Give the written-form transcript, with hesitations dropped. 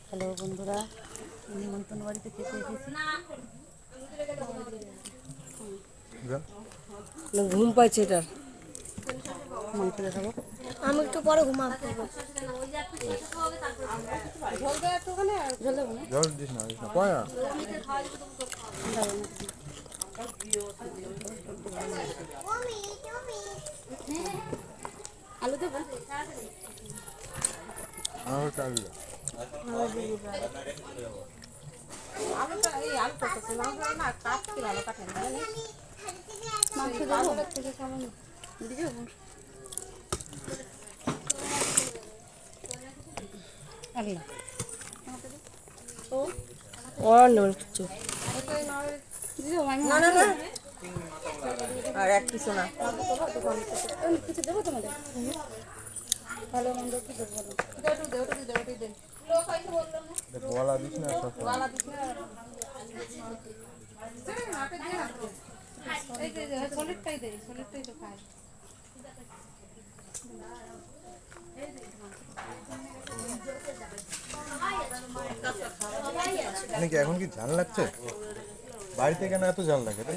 Hello বন্ধুরা, নিমন্ত্রণ বাড়িতে খেতে এসেছি। ঘুম পাইছে এটার। মাংস দেখাবো। আমি একটু পরে ঘুমাবো। জল দিস না পরে না। আলু দেবো। আমার চাল আলুটা এই আলু করতেছে না কাটতে ভালো কাটেন না মাংস দেবো থেকে খাবো দিদি আল্লাহ কিছু না না না আর এক কিছু না। কিছু দেবো তোমাদের ভালো মন্দ কি দেবো গলা দিস না সলিডটাই দে সলিডটাই তো খায় নাকি এখন কি ঝাল লাগছে? বাড়িতে কেন এত ঝাল লাগে? তাই